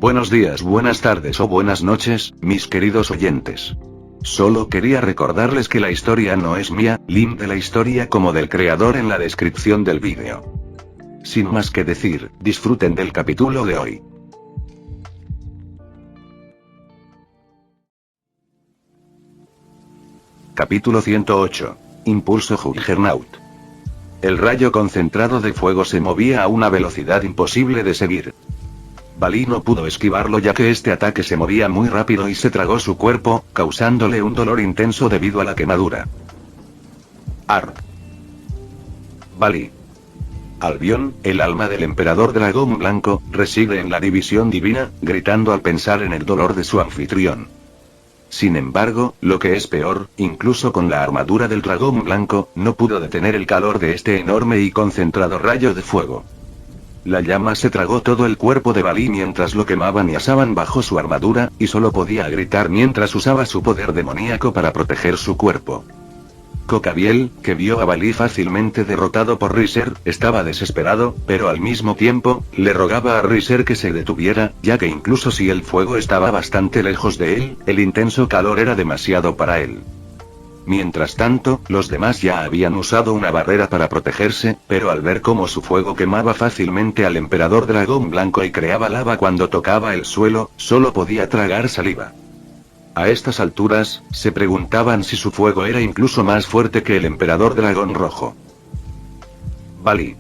Buenos días, buenas tardes o buenas noches, mis queridos oyentes. Solo quería recordarles que la historia no es mía, link de la historia como del creador en la descripción del vídeo. Sin más que decir, disfruten del capítulo de hoy. Capítulo 108. Impulso Juggernaut. El rayo concentrado de fuego se movía a una velocidad imposible de seguir. Balí no pudo esquivarlo ya que este ataque se movía muy rápido y se tragó su cuerpo, causándole un dolor intenso debido a la quemadura. Arr. Balí. Albion, el alma del emperador dragón blanco, reside en la división divina, gritando al pensar en el dolor de su anfitrión. Sin embargo, lo que es peor, incluso con la armadura del dragón blanco, no pudo detener el calor de este enorme y concentrado rayo de fuego. La llama se tragó todo el cuerpo de Balí mientras lo quemaban y asaban bajo su armadura, y solo podía gritar mientras usaba su poder demoníaco para proteger su cuerpo. Cocabiel, que vio a Balí fácilmente derrotado por Riser, estaba desesperado, pero al mismo tiempo, le rogaba a Riser que se detuviera, ya que incluso si el fuego estaba bastante lejos de él, el intenso calor era demasiado para él. Mientras tanto, los demás ya habían usado una barrera para protegerse, pero al ver cómo su fuego quemaba fácilmente al emperador dragón blanco y creaba lava cuando tocaba el suelo, solo podía tragar saliva. A estas alturas, se preguntaban si su fuego era incluso más fuerte que el emperador dragón rojo. Balí.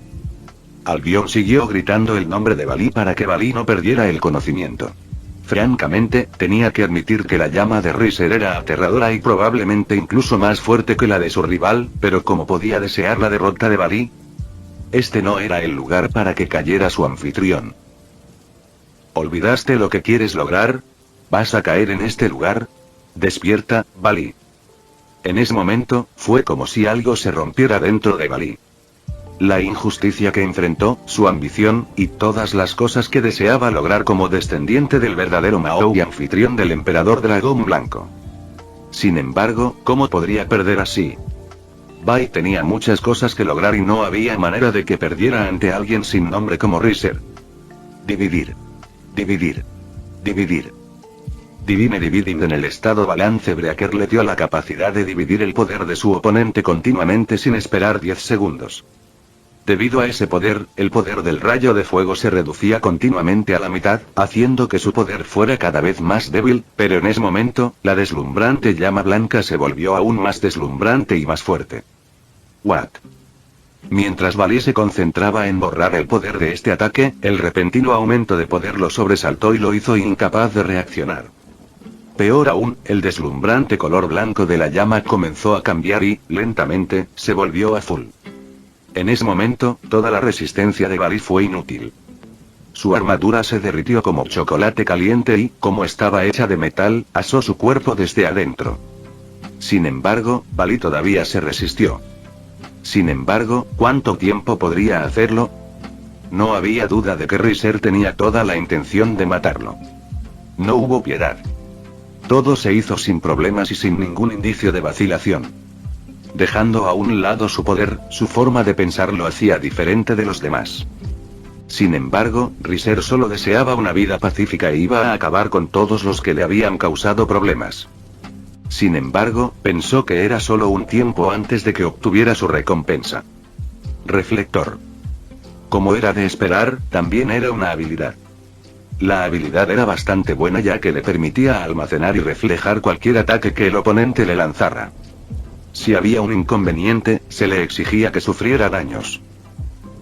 Albion siguió gritando el nombre de Balí para que Balí no perdiera el conocimiento. Francamente, tenía que admitir que la llama de Riser era aterradora y probablemente incluso más fuerte que la de su rival, pero ¿cómo podía desear la derrota de Balí? Este no era el lugar para que cayera su anfitrión. ¿Olvidaste lo que quieres lograr? ¿Vas a caer en este lugar? Despierta, Balí. En ese momento, fue como si algo se rompiera dentro de Balí. La injusticia que enfrentó, su ambición, y todas las cosas que deseaba lograr como descendiente del verdadero Mao y anfitrión del emperador dragón blanco. Sin embargo, ¿cómo podría perder así? Bai tenía muchas cosas que lograr y no había manera de que perdiera ante alguien sin nombre como Riser. Dividir. Dividir. Dividir. Divine Dividing. En el estado balance Breaker le dio la capacidad de dividir el poder de su oponente continuamente sin esperar 10 segundos. Debido a ese poder, el poder del rayo de fuego se reducía continuamente a la mitad, haciendo que su poder fuera cada vez más débil, pero en ese momento, la deslumbrante llama blanca se volvió aún más deslumbrante y más fuerte. What? Mientras Balí se concentraba en borrar el poder de este ataque, el repentino aumento de poder lo sobresaltó y lo hizo incapaz de reaccionar. Peor aún, el deslumbrante color blanco de la llama comenzó a cambiar y, lentamente, se volvió azul. En ese momento, toda la resistencia de Balí fue inútil. Su armadura se derritió como chocolate caliente y, como estaba hecha de metal, asó su cuerpo desde adentro. Sin embargo, Balí todavía se resistió. Sin embargo, ¿cuánto tiempo podría hacerlo? No había duda de que Riser tenía toda la intención de matarlo. No hubo piedad. Todo se hizo sin problemas y sin ningún indicio de vacilación. Dejando a un lado su poder, su forma de pensar lo hacía diferente de los demás. Sin embargo, Riser solo deseaba una vida pacífica e iba a acabar con todos los que le habían causado problemas. Sin embargo, pensó que era solo un tiempo antes de que obtuviera su recompensa. Reflector. Como era de esperar, también era una habilidad. La habilidad era bastante buena ya que le permitía almacenar y reflejar cualquier ataque que el oponente le lanzara. Si había un inconveniente, se le exigía que sufriera daños.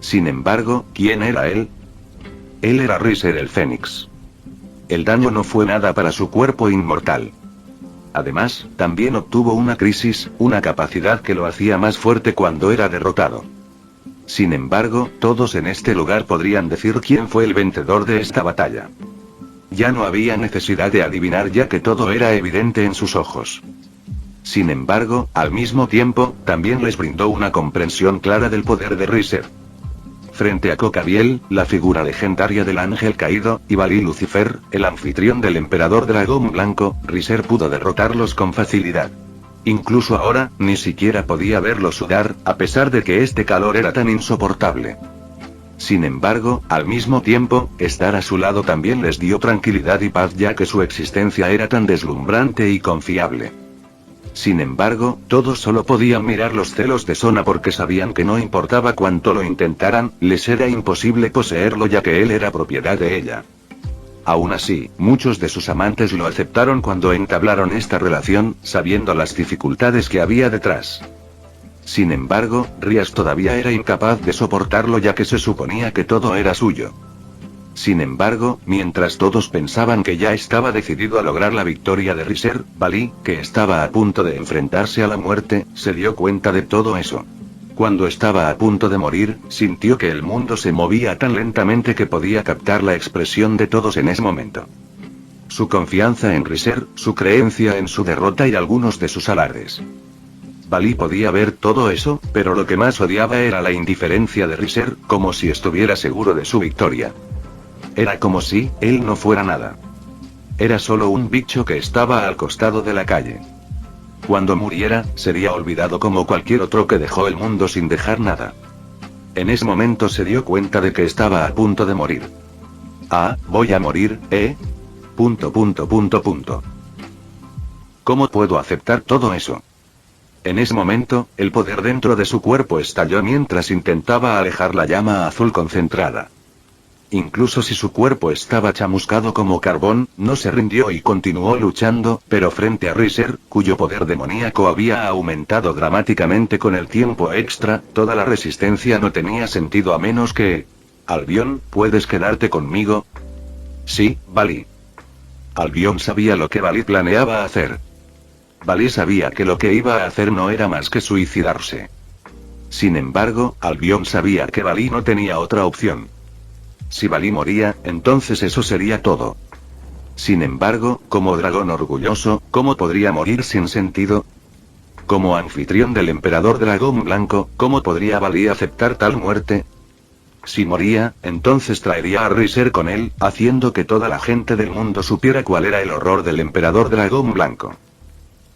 Sin embargo, ¿quién era él? Él era Riser el Fénix. El daño no fue nada para su cuerpo inmortal. Además, también obtuvo una crisis, una capacidad que lo hacía más fuerte cuando era derrotado. Sin embargo, todos en este lugar podrían decir quién fue el vencedor de esta batalla. Ya no había necesidad de adivinar ya que todo era evidente en sus ojos. Sin embargo, al mismo tiempo, también les brindó una comprensión clara del poder de Riser. Frente a Cocabiel, la figura legendaria del ángel caído, y Balí Lucifer, el anfitrión del emperador dragón blanco, Riser pudo derrotarlos con facilidad. Incluso ahora, ni siquiera podía verlo sudar, a pesar de que este calor era tan insoportable. Sin embargo, al mismo tiempo, estar a su lado también les dio tranquilidad y paz ya que su existencia era tan deslumbrante y confiable. Sin embargo, todos solo podían mirar los celos de Sona porque sabían que no importaba cuánto lo intentaran, les era imposible poseerlo ya que él era propiedad de ella. Aún así, muchos de sus amantes lo aceptaron cuando entablaron esta relación, sabiendo las dificultades que había detrás. Sin embargo, Rias todavía era incapaz de soportarlo ya que se suponía que todo era suyo. Sin embargo, mientras todos pensaban que ya estaba decidido a lograr la victoria de Riser, Balí, que estaba a punto de enfrentarse a la muerte, se dio cuenta de todo eso. Cuando estaba a punto de morir, sintió que el mundo se movía tan lentamente que podía captar la expresión de todos en ese momento. Su confianza en Riser, su creencia en su derrota y algunos de sus alardes. Balí podía ver todo eso, pero lo que más odiaba era la indiferencia de Riser, como si estuviera seguro de su victoria. Era como si él no fuera nada. Era solo un bicho que estaba al costado de la calle. Cuando muriera, sería olvidado como cualquier otro que dejó el mundo sin dejar nada. En ese momento se dio cuenta de que estaba a punto de morir. Ah, voy a morir, ¿eh? ¿Cómo puedo aceptar todo eso? En ese momento, el poder dentro de su cuerpo estalló mientras intentaba alejar la llama azul concentrada. Incluso si su cuerpo estaba chamuscado como carbón, no se rindió y continuó luchando, pero frente a Riser, cuyo poder demoníaco había aumentado dramáticamente con el tiempo extra, toda la resistencia no tenía sentido a menos que... Albion, ¿puedes quedarte conmigo? Sí, Balí. Albion sabía lo que Balí planeaba hacer. Balí sabía que lo que iba a hacer no era más que suicidarse. Sin embargo, Albion sabía que Balí no tenía otra opción. Si Balí moría, entonces eso sería todo. Sin embargo, como dragón orgulloso, ¿cómo podría morir sin sentido? Como anfitrión del emperador dragón blanco, ¿cómo podría Balí aceptar tal muerte? Si moría, entonces traería a Riser con él, haciendo que toda la gente del mundo supiera cuál era el horror del emperador dragón blanco.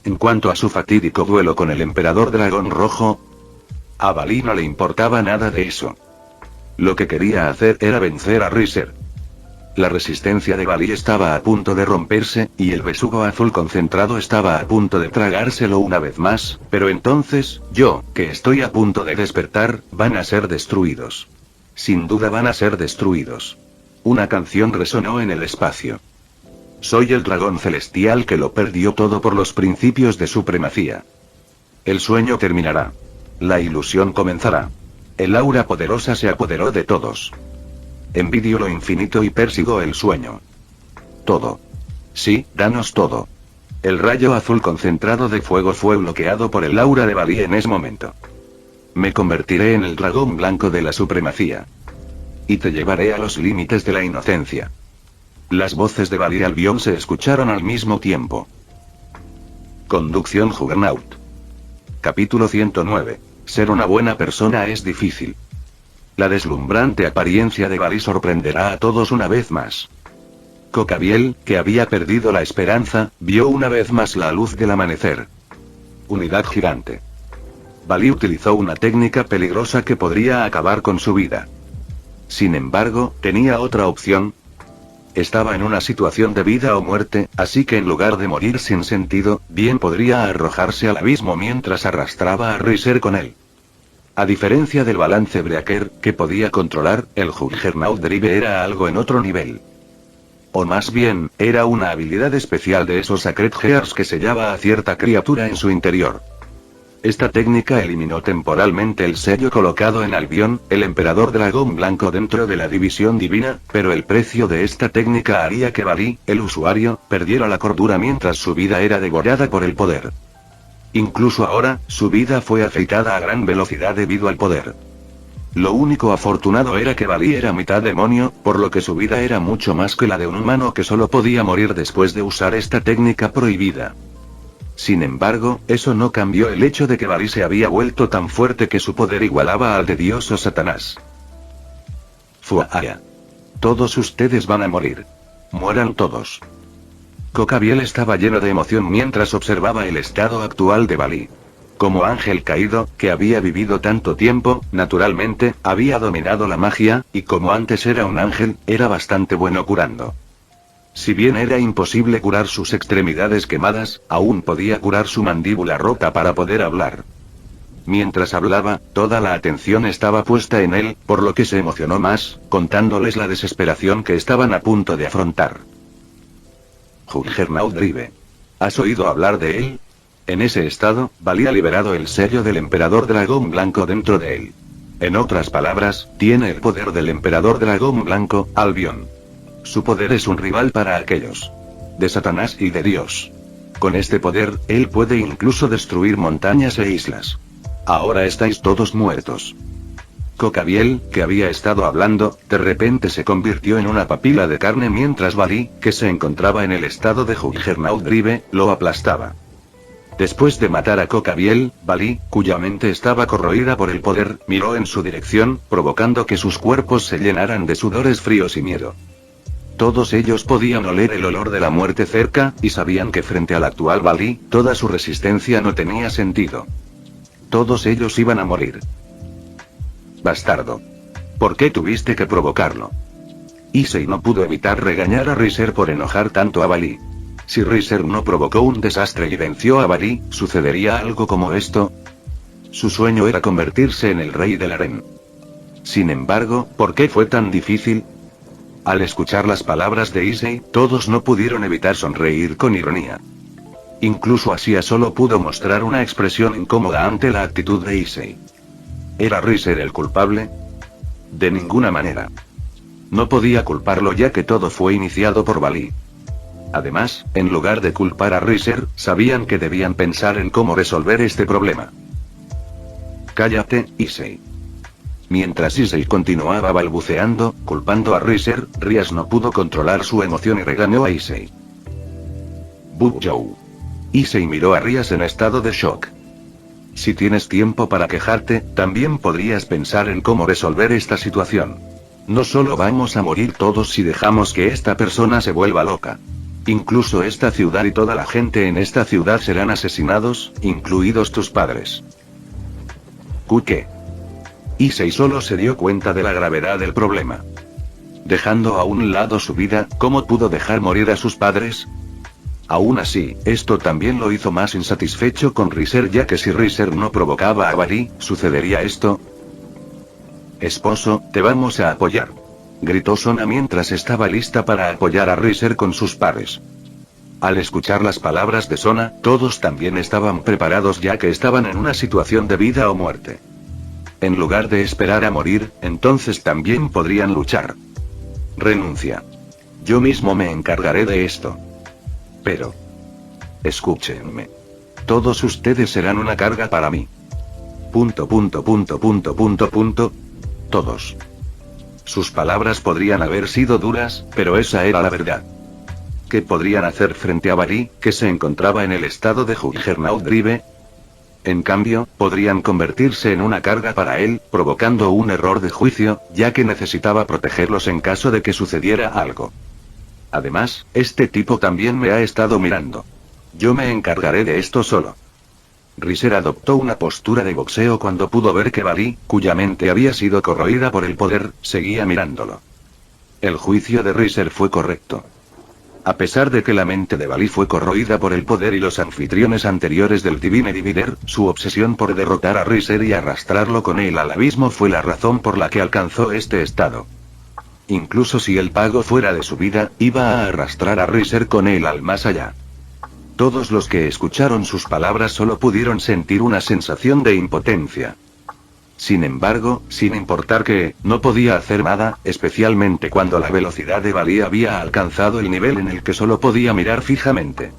En cuanto a su fatídico duelo con el emperador dragón rojo, a Balí no le importaba nada de eso. Lo que quería hacer era vencer a Riser. La resistencia de Balí estaba a punto de romperse, y el besugo azul concentrado estaba a punto de tragárselo una vez más, pero entonces, yo, que estoy a punto de despertar, van a ser destruidos. Sin duda van a ser destruidos. Una canción resonó en el espacio. Soy el dragón celestial que lo perdió todo por los principios de supremacía. El sueño terminará. La ilusión comenzará. El aura poderosa se apoderó de todos. Envidio lo infinito y persigo el sueño. Todo. Sí, danos todo. El rayo azul concentrado de fuego fue bloqueado por el aura de Balí en ese momento. Me convertiré en el dragón blanco de la supremacía. Y te llevaré a los límites de la inocencia. Las voces de Balí y Albion se escucharon al mismo tiempo. Conducción Juggernaut. Capítulo 109. Ser una buena persona es difícil. La deslumbrante apariencia de Balí sorprenderá a todos una vez más. Cocabiel, que había perdido la esperanza, vio una vez más la luz del amanecer. Unidad gigante. Balí utilizó una técnica peligrosa que podría acabar con su vida. Sin embargo, tenía otra opción. Estaba en una situación de vida o muerte, así que en lugar de morir sin sentido, bien podría arrojarse al abismo mientras arrastraba a Riser con él. A diferencia del balance Breaker, que podía controlar, el Juggernaut Drive era algo en otro nivel. O más bien, era una habilidad especial de esos Sacred Gears que sellaba a cierta criatura en su interior. Esta técnica eliminó temporalmente el sello colocado en Albion, el emperador dragón blanco dentro de la división divina, pero el precio de esta técnica haría que Balí, el usuario, perdiera la cordura mientras su vida era devorada por el poder. Incluso ahora, su vida fue afeitada a gran velocidad debido al poder. Lo único afortunado era que Balí era mitad demonio, por lo que su vida era mucho más que la de un humano que solo podía morir después de usar esta técnica prohibida. Sin embargo, eso no cambió el hecho de que Balí se había vuelto tan fuerte que su poder igualaba al de Dios o Satanás. Fuaya. Todos ustedes van a morir. Mueran todos. Cocabiel estaba lleno de emoción mientras observaba el estado actual de Balí. Como ángel caído, que había vivido tanto tiempo, naturalmente, había dominado la magia, y como antes era un ángel, era bastante bueno curando. Si bien era imposible curar sus extremidades quemadas, aún podía curar su mandíbula rota para poder hablar. Mientras hablaba, toda la atención estaba puesta en él, por lo que se emocionó más, contándoles la desesperación que estaban a punto de afrontar. Juggernaut Drive. ¿Has oído hablar de él? En ese estado, Valí ha liberado el sello del Emperador Dragón Blanco dentro de él. En otras palabras, tiene el poder del Emperador Dragón Blanco, Albion. Su poder es un rival para aquellos de Satanás y de Dios. Con este poder, él puede incluso destruir montañas e islas. Ahora estáis todos muertos. Cocabiel, que había estado hablando, de repente se convirtió en una papila de carne mientras Valí, que se encontraba en el estado de Juggernaut Drive, lo aplastaba. Después de matar a Cocabiel, Valí, cuya mente estaba corroída por el poder, miró en su dirección, provocando que sus cuerpos se llenaran de sudores fríos y miedo. Todos ellos podían oler el olor de la muerte cerca, y sabían que frente al actual Valí, toda su resistencia no tenía sentido. Todos ellos iban a morir. Bastardo. ¿Por qué tuviste que provocarlo? Issei no pudo evitar regañar a Riser por enojar tanto a Valí. Si Riser no provocó un desastre y venció a Valí, ¿sucedería algo como esto? Su sueño era convertirse en el rey del harén. Sin embargo, ¿por qué fue tan difícil? Al escuchar las palabras de Issei, todos no pudieron evitar sonreír con ironía. Incluso Asia solo pudo mostrar una expresión incómoda ante la actitud de Issei. ¿Era Riser el culpable? De ninguna manera. No podía culparlo ya que todo fue iniciado por Valí. Además, en lugar de culpar a Riser, sabían que debían pensar en cómo resolver este problema. Cállate, Issei. Mientras Issei continuaba balbuceando, culpando a Riser, Rias no pudo controlar su emoción y regañó a Issei. Bujou. Issei miró a Rias en estado de shock. Si tienes tiempo para quejarte, también podrías pensar en cómo resolver esta situación. No solo vamos a morir todos si dejamos que esta persona se vuelva loca. Incluso esta ciudad y toda la gente en esta ciudad serán asesinados, incluidos tus padres. ¿Qué? Issei solo se dio cuenta de la gravedad del problema. Dejando a un lado su vida, ¿cómo pudo dejar morir a sus padres? Aún así, esto también lo hizo más insatisfecho con Riser, ya que si Riser no provocaba a Valí, ¿sucedería esto? Esposo, te vamos a apoyar. Gritó Sona mientras estaba lista para apoyar a Riser con sus pares. Al escuchar las palabras de Sona, todos también estaban preparados ya que estaban en una situación de vida o muerte. En lugar de esperar a morir, entonces también podrían luchar. Renuncia. Yo mismo me encargaré de esto. Pero... escúchenme. Todos ustedes serán una carga para mí. Todos. Sus palabras podrían haber sido duras, pero esa era la verdad. ¿Qué podrían hacer frente a Valí, que se encontraba en el estado de Juggernaut Drive? En cambio, podrían convertirse en una carga para él, provocando un error de juicio, ya que necesitaba protegerlos en caso de que sucediera algo. Además, este tipo también me ha estado mirando. Yo me encargaré de esto solo. Riser adoptó una postura de boxeo cuando pudo ver que Valí, cuya mente había sido corroída por el poder, seguía mirándolo. El juicio de Riser fue correcto. A pesar de que la mente de Valí fue corroída por el poder y los anfitriones anteriores del Divine Divider, su obsesión por derrotar a Riser y arrastrarlo con él al abismo fue la razón por la que alcanzó este estado. Incluso si el pago fuera de su vida, iba a arrastrar a Riser con él al más allá. Todos los que escucharon sus palabras solo pudieron sentir una sensación de impotencia. Sin embargo, sin importar que, no podía hacer nada, especialmente cuando la velocidad de Valí había alcanzado el nivel en el que solo podía mirar fijamente.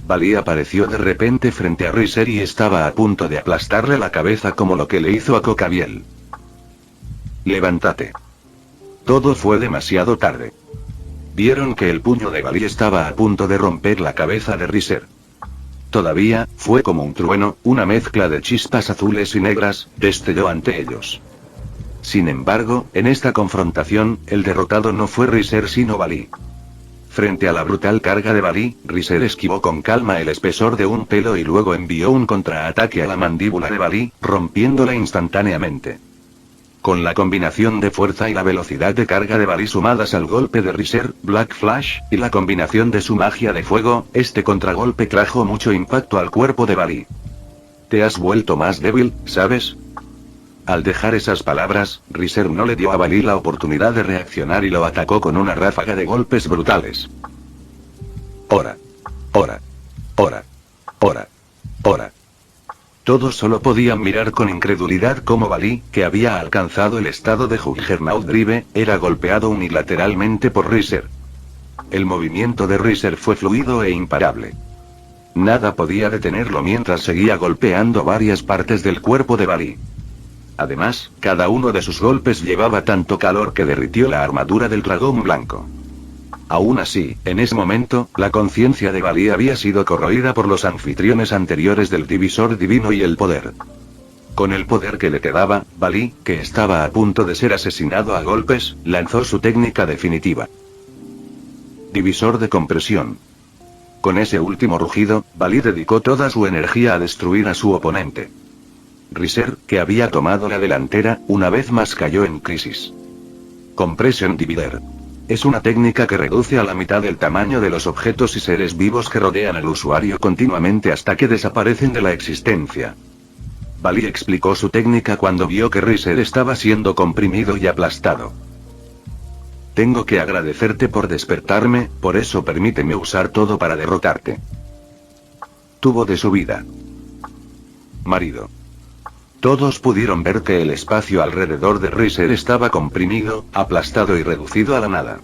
Valí apareció de repente frente a Riser y estaba a punto de aplastarle la cabeza como lo que le hizo a Cocabiel. Levántate. Todo fue demasiado tarde. Vieron que el puño de Valí estaba a punto de romper la cabeza de Riser. Todavía, fue como un trueno, una mezcla de chispas azules y negras, destelló ante ellos. Sin embargo, en esta confrontación, el derrotado no fue Riser sino Valí. Frente a la brutal carga de Balí, Riser esquivó con calma el espesor de un pelo y luego envió un contraataque a la mandíbula de Balí, rompiéndola instantáneamente. Con la combinación de fuerza y la velocidad de carga de Balí sumadas al golpe de Riser, Black Flash, y la combinación de su magia de fuego, este contragolpe trajo mucho impacto al cuerpo de Balí. Te has vuelto más débil, ¿sabes? Al dejar esas palabras, Riser no le dio a Balí la oportunidad de reaccionar y lo atacó con una ráfaga de golpes brutales. Ora. Ora. Ora. Ora. Ora. Todos solo podían mirar con incredulidad cómo Balí, que había alcanzado el estado de Juggernaut Drive, era golpeado unilateralmente por Riser. El movimiento de Riser fue fluido e imparable. Nada podía detenerlo mientras seguía golpeando varias partes del cuerpo de Balí. Además, cada uno de sus golpes llevaba tanto calor que derritió la armadura del dragón blanco. Aún así, en ese momento, la conciencia de Balí había sido corroída por los anfitriones anteriores del divisor divino y el poder. Con el poder que le quedaba, Balí, que estaba a punto de ser asesinado a golpes, lanzó su técnica definitiva. Divisor de compresión. Con ese último rugido, Balí dedicó toda su energía a destruir a su oponente. Riser, que había tomado la delantera, una vez más cayó en crisis. Compression Divider. Es una técnica que reduce a la mitad el tamaño de los objetos y seres vivos que rodean al usuario continuamente hasta que desaparecen de la existencia. Balí explicó su técnica cuando vio que Riser estaba siendo comprimido y aplastado. Tengo que agradecerte por despertarme, por eso permíteme usar todo para derrotarte. Tubo de su vida. Marido. Todos pudieron ver que el espacio alrededor de Riser estaba comprimido, aplastado y reducido a la nada.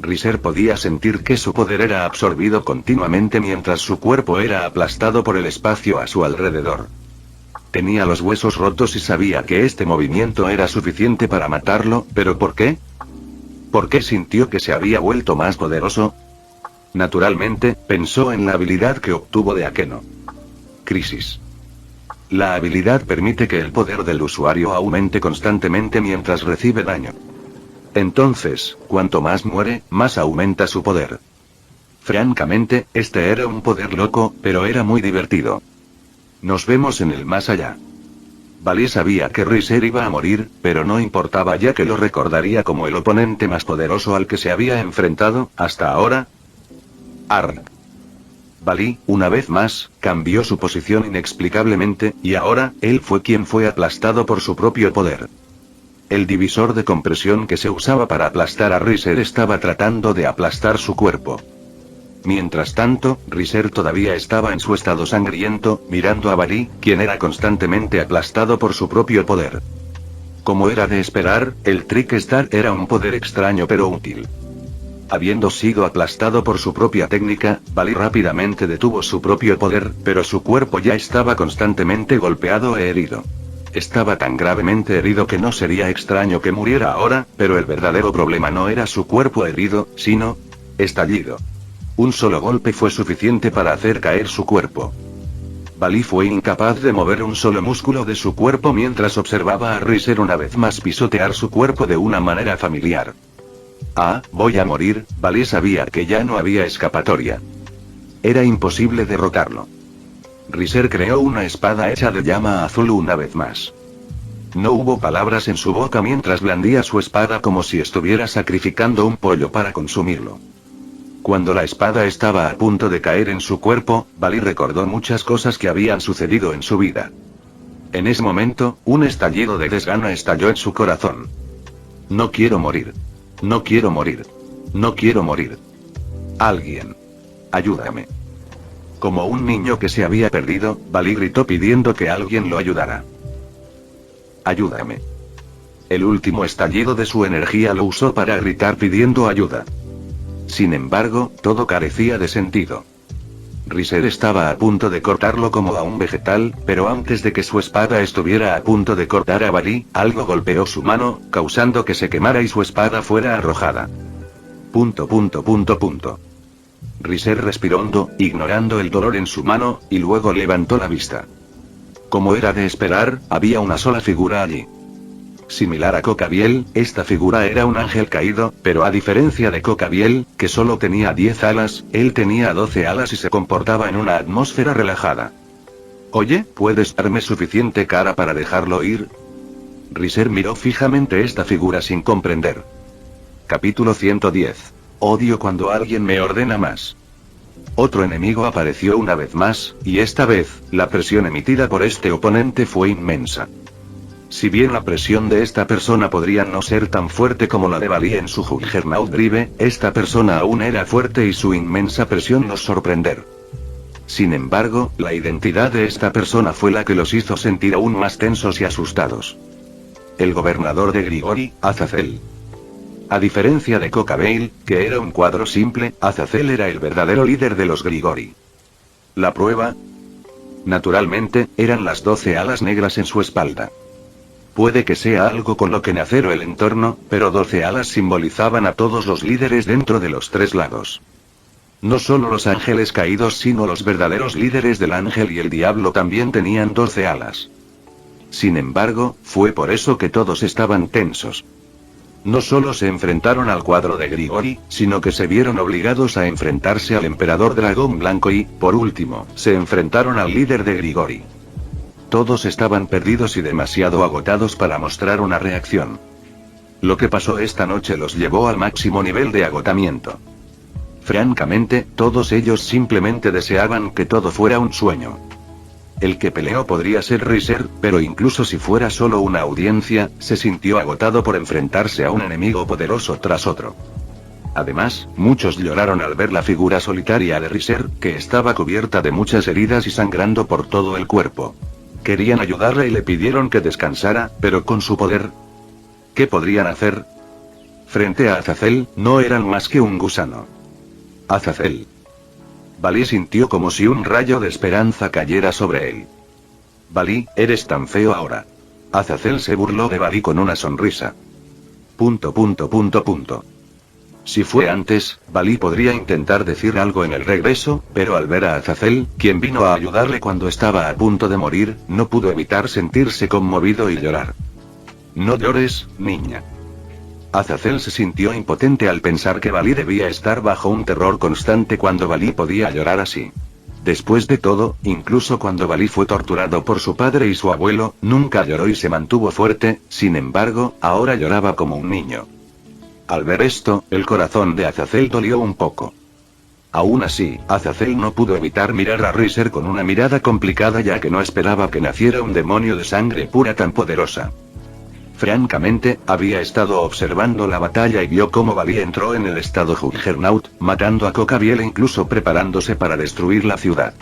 Riser podía sentir que su poder era absorbido continuamente mientras su cuerpo era aplastado por el espacio a su alrededor. Tenía los huesos rotos y sabía que este movimiento era suficiente para matarlo, pero ¿por qué? ¿Por qué sintió que se había vuelto más poderoso? Naturalmente, pensó en la habilidad que obtuvo de Akeno. Crisis. La habilidad permite que el poder del usuario aumente constantemente mientras recibe daño. Entonces, cuanto más muere, más aumenta su poder. Francamente, este era un poder loco, pero era muy divertido. Nos vemos en el más allá. Balí sabía que Riser iba a morir, pero no importaba ya que lo recordaría como el oponente más poderoso al que se había enfrentado, hasta ahora. Arr. Balí, una vez más, cambió su posición inexplicablemente, y ahora, él fue quien fue aplastado por su propio poder. El divisor de compresión que se usaba para aplastar a Riser estaba tratando de aplastar su cuerpo. Mientras tanto, Riser todavía estaba en su estado sangriento, mirando a Balí, quien era constantemente aplastado por su propio poder. Como era de esperar, el Trick Star era un poder extraño pero útil. Habiendo sido aplastado por su propia técnica, Balí rápidamente detuvo su propio poder, pero su cuerpo ya estaba constantemente golpeado e herido. Estaba tan gravemente herido que no sería extraño que muriera ahora, pero el verdadero problema no era su cuerpo herido, sino estallido. Un solo golpe fue suficiente para hacer caer su cuerpo. Balí fue incapaz de mover un solo músculo de su cuerpo mientras observaba a Riser una vez más pisotear su cuerpo de una manera familiar. Ah, voy a morir. Balí sabía que ya no había escapatoria. Era imposible derrotarlo. Riser creó una espada hecha de llama azul una vez más. No hubo palabras en su boca mientras blandía su espada como si estuviera sacrificando un pollo para consumirlo. Cuando la espada estaba a punto de caer en su cuerpo, Balí recordó muchas cosas que habían sucedido en su vida. En ese momento, un estallido de desgana estalló en su corazón. No quiero morir. No quiero morir. No quiero morir. Alguien. Ayúdame. Como un niño que se había perdido, Balí gritó pidiendo que alguien lo ayudara. Ayúdame. El último estallido de su energía lo usó para gritar pidiendo ayuda. Sin embargo, todo carecía de sentido. Riser estaba a punto de cortarlo como a un vegetal, pero antes de que su espada estuviera a punto de cortar a Balí, algo golpeó su mano, causando que se quemara y su espada fuera arrojada. Riser respiró hondo, ignorando el dolor en su mano, y luego levantó la vista. Como era de esperar, había una sola figura allí. Similar a Cocabiel, esta figura era un ángel caído, pero a diferencia de Cocabiel, que solo tenía 10 alas, él tenía 12 alas y se comportaba en una atmósfera relajada. Oye, ¿puedes darme suficiente cara para dejarlo ir? Riser miró fijamente esta figura sin comprender. Capítulo 110. Odio cuando alguien me ordena más. Otro enemigo apareció una vez más, y esta vez, la presión emitida por este oponente fue inmensa. Si bien la presión de esta persona podría no ser tan fuerte como la de Balí en su Juggernaut Drive, esta persona aún era fuerte y su inmensa presión nos sorprender. Sin embargo, la identidad de esta persona fue la que los hizo sentir aún más tensos y asustados. El gobernador de Grigori, Azazel. A diferencia de Cocabeil, que era un cuadro simple, Azazel era el verdadero líder de los Grigori. ¿La prueba? Naturalmente, eran las 12 alas negras en su espalda. Puede que sea algo con lo que nacer o el entorno, pero 12 alas simbolizaban a todos los líderes dentro de los 3 lados. No solo los ángeles caídos sino los verdaderos líderes del ángel y el diablo también tenían 12 alas. Sin embargo, fue por eso que todos estaban tensos. No solo se enfrentaron al cuadro de Grigori, sino que se vieron obligados a enfrentarse al emperador dragón blanco y, por último, se enfrentaron al líder de Grigori. Todos estaban perdidos y demasiado agotados para mostrar una reacción. Lo que pasó esta noche los llevó al máximo nivel de agotamiento. Francamente, todos ellos simplemente deseaban que todo fuera un sueño. El que peleó podría ser Riser, pero incluso si fuera solo una audiencia, se sintió agotado por enfrentarse a un enemigo poderoso tras otro. Además, muchos lloraron al ver la figura solitaria de Riser, que estaba cubierta de muchas heridas y sangrando por todo el cuerpo. Querían ayudarle y le pidieron que descansara, pero con su poder, ¿qué podrían hacer? Frente a Azazel, no eran más que un gusano. Azazel. Balí sintió como si un rayo de esperanza cayera sobre él. Balí, eres tan feo ahora. Azazel se burló de Balí con una sonrisa. Si fue antes, Balí podría intentar decir algo en el regreso, pero al ver a Azazel, quien vino a ayudarle cuando estaba a punto de morir, no pudo evitar sentirse conmovido y llorar. No llores, niña. Azazel se sintió impotente al pensar que Balí debía estar bajo un terror constante cuando Balí podía llorar así. Después de todo, incluso cuando Balí fue torturado por su padre y su abuelo, nunca lloró y se mantuvo fuerte, sin embargo, ahora lloraba como un niño. Al ver esto, el corazón de Azazel dolió un poco. Aún así, Azazel no pudo evitar mirar a Riser con una mirada complicada ya que no esperaba que naciera un demonio de sangre pura tan poderosa. Francamente, había estado observando la batalla y vio cómo Balí entró en el estado Juggernaut, matando a Cocabiel e incluso preparándose para destruir la ciudad.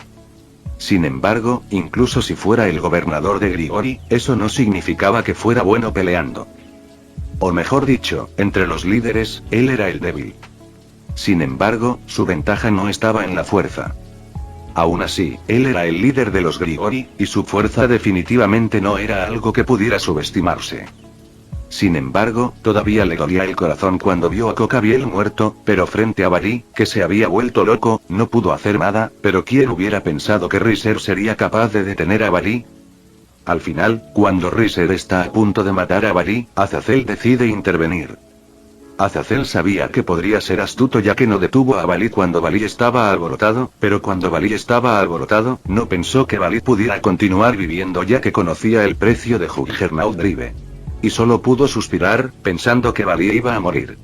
Sin embargo, incluso si fuera el gobernador de Grigori, eso no significaba que fuera bueno peleando. O mejor dicho, entre los líderes, él era el débil. Sin embargo, su ventaja no estaba en la fuerza. Aún así, él era el líder de los Grigori, y su fuerza definitivamente no era algo que pudiera subestimarse. Sin embargo, todavía le dolía el corazón cuando vio a Cocabiel muerto, pero frente a Balí, que se había vuelto loco, no pudo hacer nada, pero ¿quién hubiera pensado que Riser sería capaz de detener a Balí? Al final, cuando Riser está a punto de matar a Balí, Azazel decide intervenir. Azazel sabía que podría ser astuto ya que no detuvo a Balí cuando Balí estaba alborotado, pero cuando Balí estaba alborotado, no pensó que Balí pudiera continuar viviendo ya que conocía el precio de Juggernaut Drive. Y solo pudo suspirar, pensando que Balí iba a morir.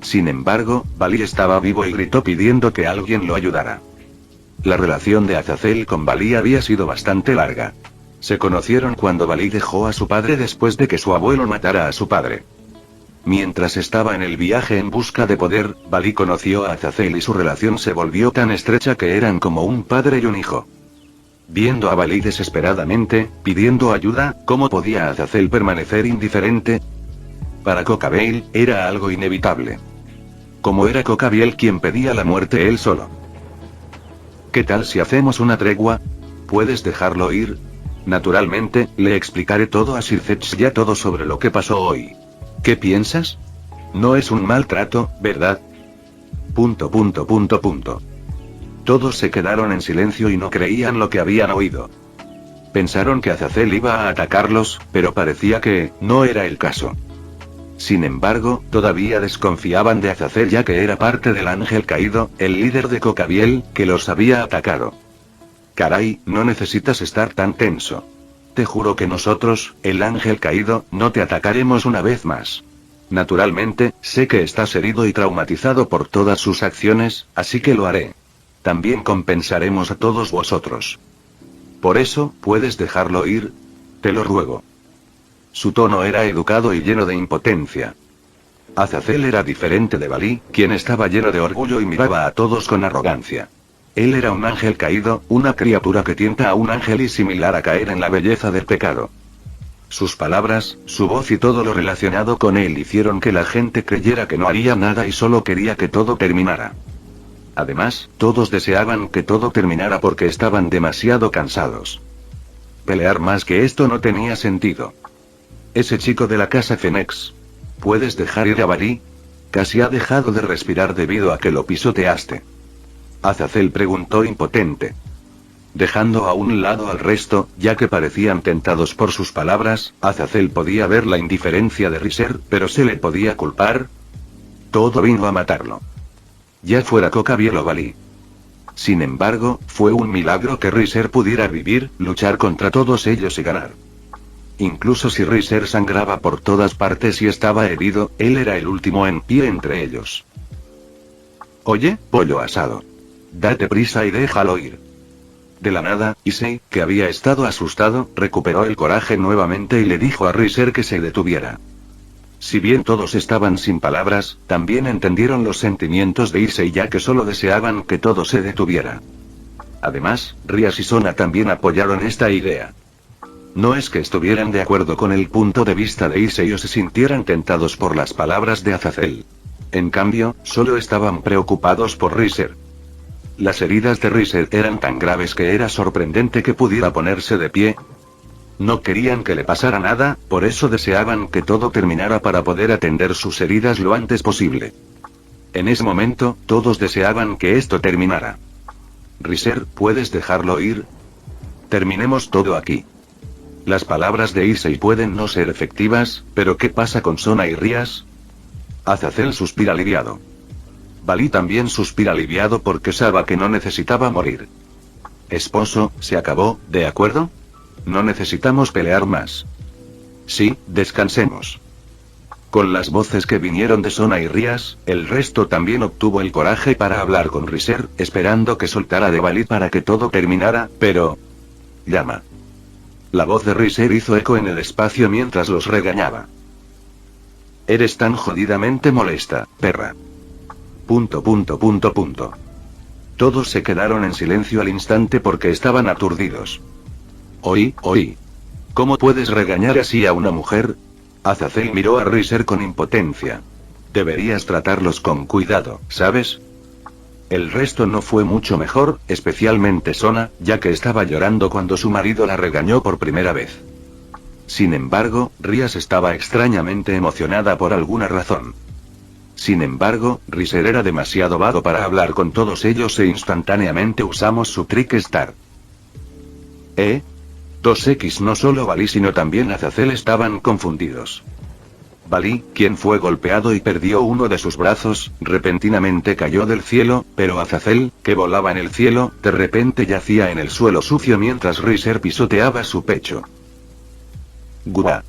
Sin embargo, Balí estaba vivo y gritó pidiendo que alguien lo ayudara. La relación de Azazel con Balí había sido bastante larga. Se conocieron cuando Balí dejó a su padre después de que su abuelo matara a su padre. Mientras estaba en el viaje en busca de poder, Balí conoció a Azazel y su relación se volvió tan estrecha que eran como un padre y un hijo. Viendo a Balí desesperadamente, pidiendo ayuda, ¿cómo podía Azazel permanecer indiferente? Para Cocabiel, era algo inevitable. Como era Cocabiel quien pedía la muerte él solo. ¿Qué tal si hacemos una tregua? ¿Puedes dejarlo ir? Naturalmente, le explicaré todo a Sir ya todo sobre lo que pasó hoy. ¿Qué piensas? No es un mal trato, ¿verdad? Todos se quedaron en silencio y no creían lo que habían oído. Pensaron que Azazel iba a atacarlos, pero parecía que no era el caso. Sin embargo, todavía desconfiaban de Azazel ya que era parte del ángel caído, el líder de Cocabiel, que los había atacado. Caray, no necesitas estar tan tenso. Te juro que nosotros, el ángel caído, no te atacaremos una vez más. Naturalmente, sé que estás herido y traumatizado por todas sus acciones, así que lo haré. También compensaremos a todos vosotros. Por eso, ¿puedes dejarlo ir? Te lo ruego. Su tono era educado y lleno de impotencia. Azazel era diferente de Balí, quien estaba lleno de orgullo y miraba a todos con arrogancia. Él era un ángel caído, una criatura que tienta a un ángel y similar a caer en la belleza del pecado. Sus palabras, su voz y todo lo relacionado con él hicieron que la gente creyera que no haría nada y solo quería que todo terminara. Además, todos deseaban que todo terminara porque estaban demasiado cansados. Pelear más que esto no tenía sentido. Ese chico de la casa Fenex. ¿Puedes dejar ir a Balí? Casi ha dejado de respirar debido a que lo pisoteaste. Azazel preguntó impotente. Dejando a un lado al resto, ya que parecían tentados por sus palabras, Azazel podía ver la indiferencia de Riser, pero ¿se le podía culpar? Todo vino a matarlo. Ya fuera Cocabiel o Balí. Sin embargo, fue un milagro que Riser pudiera vivir, luchar contra todos ellos y ganar. Incluso si Riser sangraba por todas partes y estaba herido, él era el último en pie entre ellos. Oye, pollo asado. Date prisa y déjalo ir. De la nada, Issei, que había estado asustado, recuperó el coraje nuevamente y le dijo a Riser que se detuviera. Si bien todos estaban sin palabras, también entendieron los sentimientos de Issei ya que solo deseaban que todo se detuviera. Además, Rias y Sona también apoyaron esta idea. No es que estuvieran de acuerdo con el punto de vista de Issei o se sintieran tentados por las palabras de Azazel. En cambio, solo estaban preocupados por Riser. Las heridas de Riser eran tan graves que era sorprendente que pudiera ponerse de pie. No querían que le pasara nada, por eso deseaban que todo terminara para poder atender sus heridas lo antes posible. En ese momento, todos deseaban que esto terminara. Riser, ¿puedes dejarlo ir? Terminemos todo aquí. Las palabras de Issei pueden no ser efectivas, pero ¿qué pasa con Sona y Rias? Azazel suspira aliviado. Balí también suspira aliviado porque sabe que no necesitaba morir. Esposo, se acabó, ¿de acuerdo? No necesitamos pelear más. Sí, descansemos. Con las voces que vinieron de Sona y Rias, el resto también obtuvo el coraje para hablar con Riser, esperando que soltara de Balí para que todo terminara, pero... llama. La voz de Riser hizo eco en el espacio mientras los regañaba. Eres tan jodidamente molesta, perra. ... Todos se quedaron en silencio al instante porque estaban aturdidos. Oí. ¿Cómo puedes regañar así a una mujer? Azazel miró a Riser con impotencia. Deberías tratarlos con cuidado, ¿sabes? El resto no fue mucho mejor, especialmente Sona, ya que estaba llorando cuando su marido la regañó por primera vez. Sin embargo, Rias estaba extrañamente emocionada por alguna razón. Sin embargo, Riser era demasiado vago para hablar con todos ellos e instantáneamente usamos su Trick Star. 2X no solo Balí sino también Azazel estaban confundidos. Balí, quien fue golpeado y perdió uno de sus brazos, repentinamente cayó del cielo, pero Azazel, que volaba en el cielo, de repente yacía en el suelo sucio mientras Riser pisoteaba su pecho. ¡Guau!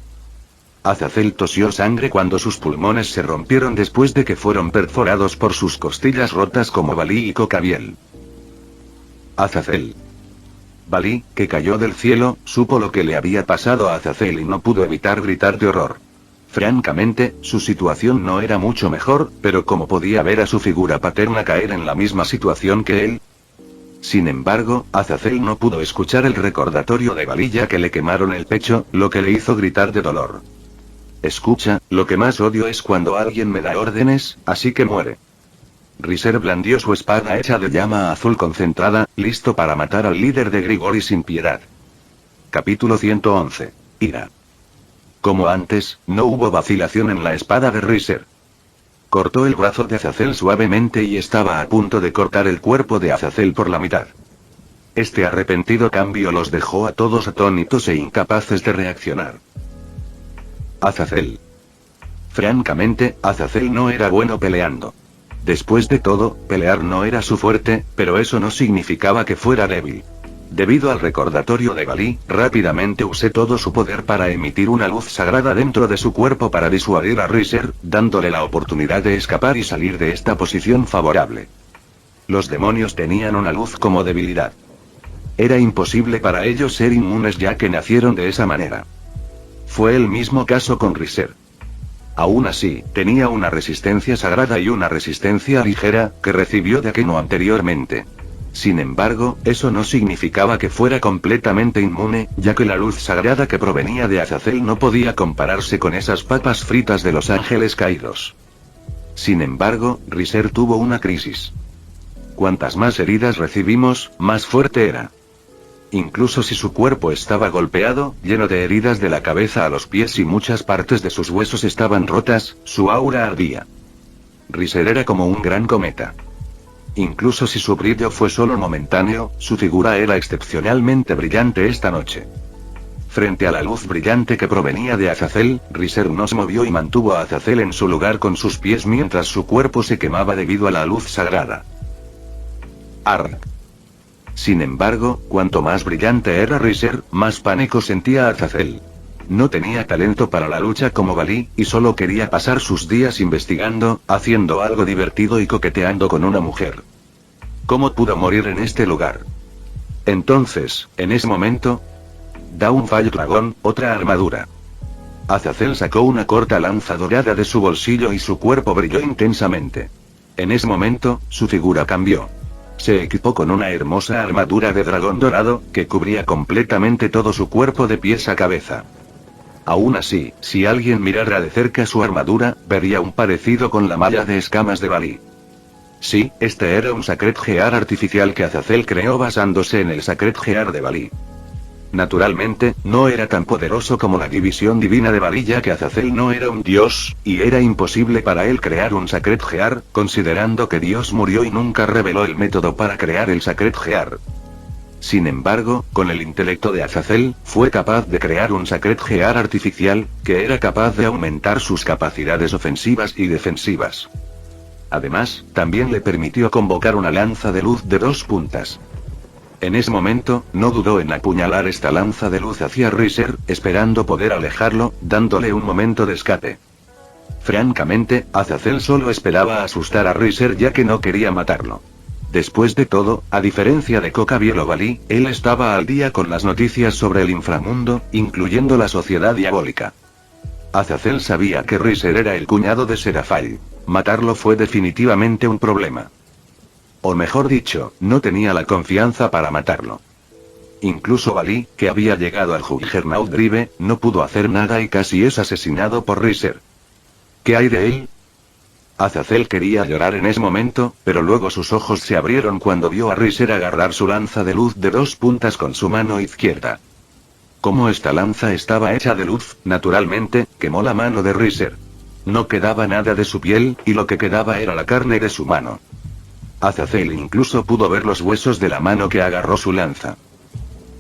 Azazel tosió sangre cuando sus pulmones se rompieron después de que fueron perforados por sus costillas rotas como Balí y Cocabiel. Azazel. Balí, que cayó del cielo, supo lo que le había pasado a Azazel y no pudo evitar gritar de horror. Francamente, su situación no era mucho mejor, pero como podía ver a su figura paterna caer en la misma situación que él. Sin embargo, Azazel no pudo escuchar el recordatorio de Balí ya que le quemaron el pecho, lo que le hizo gritar de dolor. Escucha, lo que más odio es cuando alguien me da órdenes, así que muere. Riser blandió su espada hecha de llama azul concentrada, listo para matar al líder de Grigori sin piedad. Capítulo 111. Ira. Como antes, no hubo vacilación en la espada de Riser. Cortó el brazo de Azazel suavemente y estaba a punto de cortar el cuerpo de Azazel por la mitad. Este arrepentido cambio los dejó a todos atónitos e incapaces de reaccionar. Azazel. Francamente, Azazel no era bueno peleando. Después de todo, pelear no era su fuerte, pero eso no significaba que fuera débil. Debido al recordatorio de Balí, rápidamente usé todo su poder para emitir una luz sagrada dentro de su cuerpo para disuadir a Riser, dándole la oportunidad de escapar y salir de esta posición favorable. Los demonios tenían una luz como debilidad. Era imposible para ellos ser inmunes ya que nacieron de esa manera. Fue el mismo caso con Riser. Aún así, tenía una resistencia sagrada y una resistencia ligera, que recibió de Akeno anteriormente. Sin embargo, eso no significaba que fuera completamente inmune, ya que la luz sagrada que provenía de Azazel no podía compararse con esas papas fritas de los ángeles caídos. Sin embargo, Riser tuvo una crisis. Cuantas más heridas recibimos, más fuerte era. Incluso si su cuerpo estaba golpeado, lleno de heridas de la cabeza a los pies y muchas partes de sus huesos estaban rotas, su aura ardía. Riser era como un gran cometa. Incluso si su brillo fue solo momentáneo, su figura era excepcionalmente brillante esta noche. Frente a la luz brillante que provenía de Azazel, Riser no se movió y mantuvo a Azazel en su lugar con sus pies mientras su cuerpo se quemaba debido a la luz sagrada. Arr. Sin embargo, cuanto más brillante era Riser, más pánico sentía Azazel. No tenía talento para la lucha como Balí, y solo quería pasar sus días investigando, haciendo algo divertido y coqueteando con una mujer. ¿Cómo pudo morir en este lugar? Entonces, en ese momento, Dawnfire Dragon, otra armadura. Azazel sacó una corta lanza dorada de su bolsillo y su cuerpo brilló intensamente. En ese momento, su figura cambió. Se equipó con una hermosa armadura de dragón dorado, que cubría completamente todo su cuerpo de pies a cabeza. Aún así, si alguien mirara de cerca su armadura, vería un parecido con la malla de escamas de Balí. Sí, este era un Sacred Gear artificial que Azazel creó basándose en el Sacred Gear de Balí. Naturalmente, no era tan poderoso como la división divina de Balí ya que Azazel no era un dios, y era imposible para él crear un Sacred Gear, considerando que Dios murió y nunca reveló el método para crear el Sacred Gear. Sin embargo, con el intelecto de Azazel, fue capaz de crear un Sacred Gear artificial, que era capaz de aumentar sus capacidades ofensivas y defensivas. Además, también le permitió convocar una lanza de luz de 2 puntas. En ese momento, no dudó en apuñalar esta lanza de luz hacia Riser, esperando poder alejarlo, dándole un momento de escape. Francamente, Azazel solo esperaba asustar a Riser ya que no quería matarlo. Después de todo, a diferencia de Coca-Biel o Balí, él estaba al día con las noticias sobre el inframundo, incluyendo la sociedad diabólica. Azazel sabía que Riser era el cuñado de Serafall. Matarlo fue definitivamente un problema. O mejor dicho, no tenía la confianza para matarlo. Incluso Balí, que había llegado al Juggernaut Drive, no pudo hacer nada y casi es asesinado por Riser. ¿Qué hay de él? Azazel quería llorar en ese momento, pero luego sus ojos se abrieron cuando vio a Riser agarrar su lanza de luz de 2 puntas con su mano izquierda. Como esta lanza estaba hecha de luz, naturalmente, quemó la mano de Riser. No quedaba nada de su piel, y lo que quedaba era la carne de su mano. Azazel incluso pudo ver los huesos de la mano que agarró su lanza.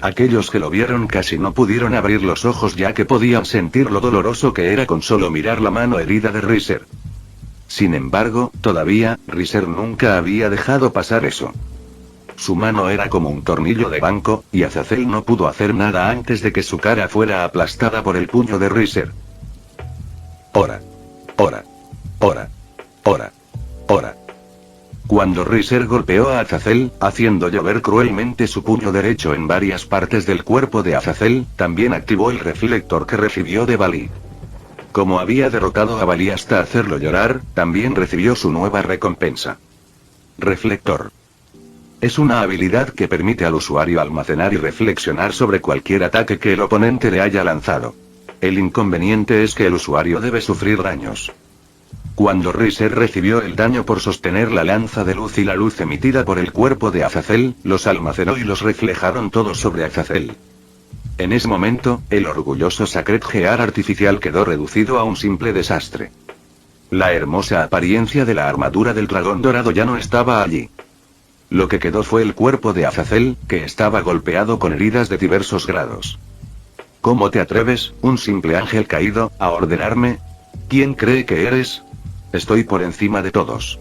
Aquellos que lo vieron casi no pudieron abrir los ojos ya que podían sentir lo doloroso que era con solo mirar la mano herida de Riser. Sin embargo, todavía, Riser nunca había dejado pasar eso. Su mano era como un tornillo de banco, y Azazel no pudo hacer nada antes de que su cara fuera aplastada por el puño de Riser. Ora. Ora. Ora. Ora. Ora. Cuando Riser golpeó a Azazel, haciendo llover cruelmente su puño derecho en varias partes del cuerpo de Azazel, también activó el reflector que recibió de Balí. Como había derrotado a Balí hasta hacerlo llorar, también recibió su nueva recompensa. Reflector. Es una habilidad que permite al usuario almacenar y reflexionar sobre cualquier ataque que el oponente le haya lanzado. El inconveniente es que el usuario debe sufrir daños. Cuando Riser recibió el daño por sostener la lanza de luz y la luz emitida por el cuerpo de Azazel, los almacenó y los reflejaron todos sobre Azazel. En ese momento, el orgulloso Sacred Gear artificial quedó reducido a un simple desastre. La hermosa apariencia de la armadura del dragón dorado ya no estaba allí. Lo que quedó fue el cuerpo de Azazel, que estaba golpeado con heridas de diversos grados. ¿Cómo te atreves, un simple ángel caído, a ordenarme? ¿Quién cree que eres? Estoy por encima de todos.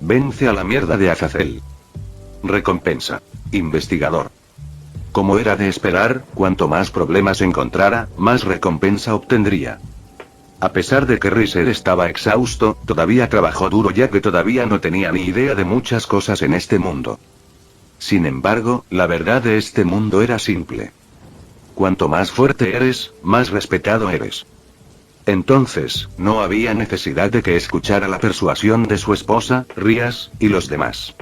Vence a la mierda de Azazel. Recompensa. Investigador. Como era de esperar, cuanto más problemas encontrara, más recompensa obtendría. A pesar de que Riser estaba exhausto, todavía trabajó duro ya que todavía no tenía ni idea de muchas cosas en este mundo. Sin embargo, la verdad de este mundo era simple. Cuanto más fuerte eres, más respetado eres. Entonces, no había necesidad de que escuchara la persuasión de su esposa, Rías, y los demás.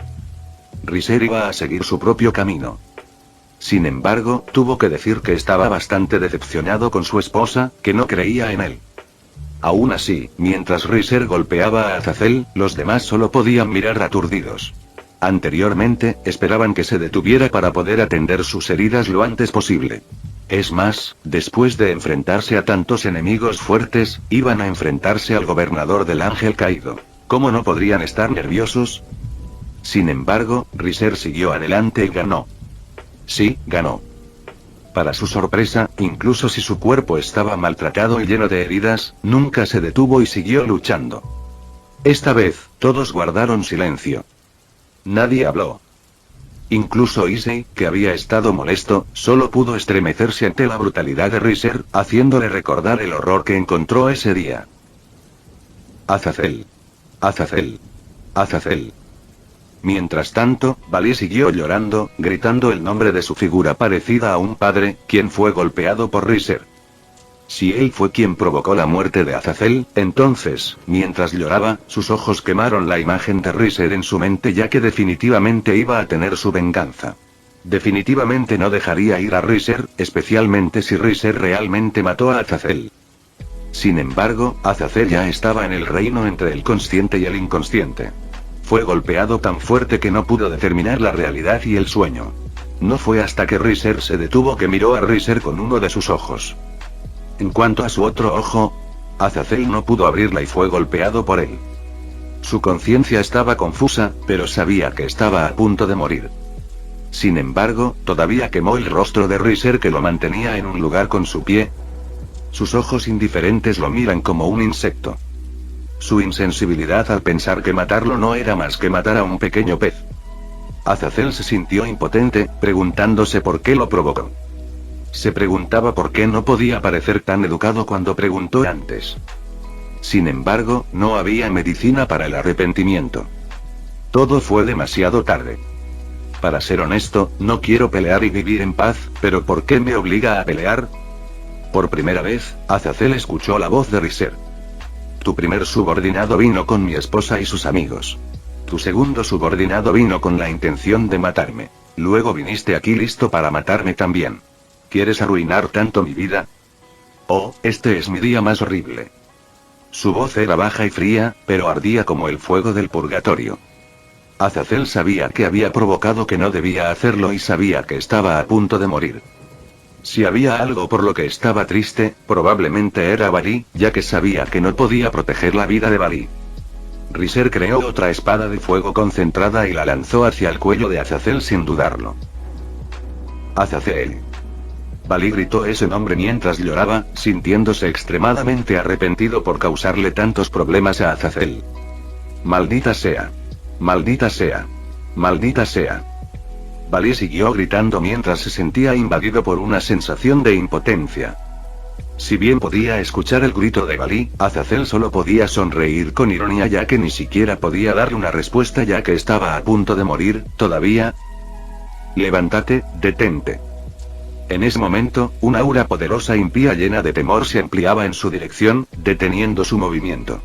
Riser iba a seguir su propio camino. Sin embargo, tuvo que decir que estaba bastante decepcionado con su esposa, que no creía en él. Aún así, mientras Riser golpeaba a Azazel, los demás solo podían mirar aturdidos. Anteriormente, esperaban que se detuviera para poder atender sus heridas lo antes posible. Es más, después de enfrentarse a tantos enemigos fuertes, iban a enfrentarse al gobernador del ángel caído. ¿Cómo no podrían estar nerviosos? Sin embargo, Riser siguió adelante y ganó. Sí, ganó. Para su sorpresa, incluso si su cuerpo estaba maltratado y lleno de heridas, nunca se detuvo y siguió luchando. Esta vez, todos guardaron silencio. Nadie habló. Incluso Issei, que había estado molesto, solo pudo estremecerse ante la brutalidad de Riser, haciéndole recordar el horror que encontró ese día. Azazel. Azazel. Azazel. Mientras tanto, Balí siguió llorando, gritando el nombre de su figura parecida a un padre, quien fue golpeado por Riser. Si él fue quien provocó la muerte de Azazel, entonces, mientras lloraba, sus ojos quemaron la imagen de Riser en su mente ya que definitivamente iba a tener su venganza. Definitivamente no dejaría ir a Riser, especialmente si Riser realmente mató a Azazel. Sin embargo, Azazel ya estaba en el reino entre el consciente y el inconsciente. Fue golpeado tan fuerte que no pudo determinar la realidad y el sueño. No fue hasta que Riser se detuvo que miró a Riser con uno de sus ojos. En cuanto a su otro ojo, Azazel no pudo abrirla y fue golpeado por él. Su conciencia estaba confusa, pero sabía que estaba a punto de morir. Sin embargo, todavía quemó el rostro de Riser que lo mantenía en un lugar con su pie. Sus ojos indiferentes lo miran como un insecto. Su insensibilidad al pensar que matarlo no era más que matar a un pequeño pez. Azazel se sintió impotente, preguntándose por qué lo provocó. Se preguntaba por qué no podía parecer tan educado cuando preguntó antes. Sin embargo, no había medicina para el arrepentimiento. Todo fue demasiado tarde. Para ser honesto, no quiero pelear y vivir en paz, pero ¿por qué me obliga a pelear? Por primera vez, Azazel escuchó la voz de Riser. Tu primer subordinado vino con mi esposa y sus amigos. Tu segundo subordinado vino con la intención de matarme. Luego viniste aquí listo para matarme también. ¿Quieres arruinar tanto mi vida? Oh, este es mi día más horrible. Su voz era baja y fría, pero ardía como el fuego del purgatorio. Azazel sabía que había provocado que no debía hacerlo y sabía que estaba a punto de morir. Si había algo por lo que estaba triste, probablemente era Balí, ya que sabía que no podía proteger la vida de Balí. Riser creó otra espada de fuego concentrada y la lanzó hacia el cuello de Azazel sin dudarlo. Azazel. Balí gritó ese nombre mientras lloraba, sintiéndose extremadamente arrepentido por causarle tantos problemas a Azazel. Maldita sea. Maldita sea. Maldita sea. Balí siguió gritando mientras se sentía invadido por una sensación de impotencia. Si bien podía escuchar el grito de Balí, Azazel solo podía sonreír con ironía ya que ni siquiera podía darle una respuesta ya que estaba a punto de morir, todavía. Levántate, detente. En ese momento, una aura poderosa impía llena de temor se ampliaba en su dirección, deteniendo su movimiento.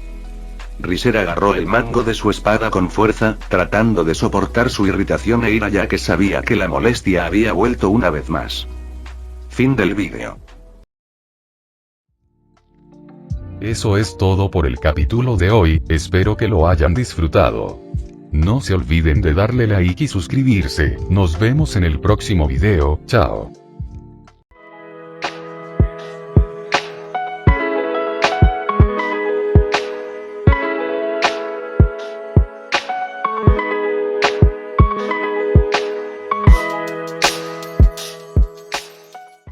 Riser agarró el mango de su espada con fuerza, tratando de soportar su irritación e ira ya que sabía que la molestia había vuelto una vez más. Fin del vídeo. Eso es todo por el capítulo de hoy, espero que lo hayan disfrutado. No se olviden de darle like y suscribirse, nos vemos en el próximo video, chao.